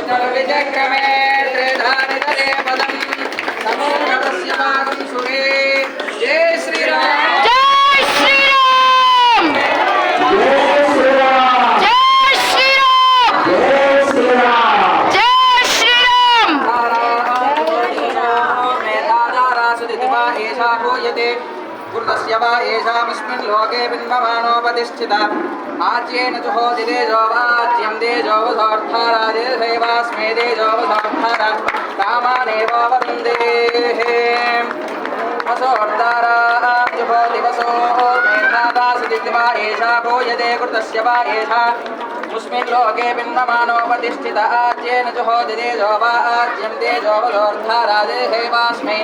विचक्रमे त्रिधानिधरे पदं नमो नमस्य भागं सुरे जय श्रीराम जय श्रीराम जय श्रीराम जय श्रीराम जय श्रीराम एषा भूयते गुरुतस्य वा एषामस्मिन् लोके बिम्बमानोपतिष्ठिता आज्येन च होति तेजो वाज्यं तेजो वसोऽर्थारादिशैवास्मे तेजो वसोऽर्थारा कामानेव वन्दे वसोऽर्थाराजुहोति वसो मेधादासुदिवा एषा भूयते कृतस्य वा एषा मुस्मिन् लोके बिम्बमानोपतिष्ठिता आज्येन च होति तेजो वा आज्यं तेजो वसोऽर्थारादिशैवास्मे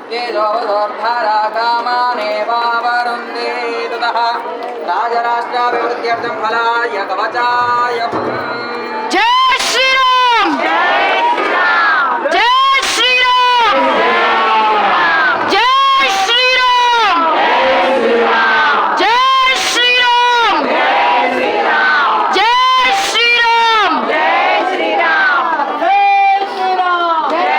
तेजोवधोर्धारा कामानेवावरुन्धे ततः राजराष्ट्राभिवृद्ध्यर्थं फलाय कवचाय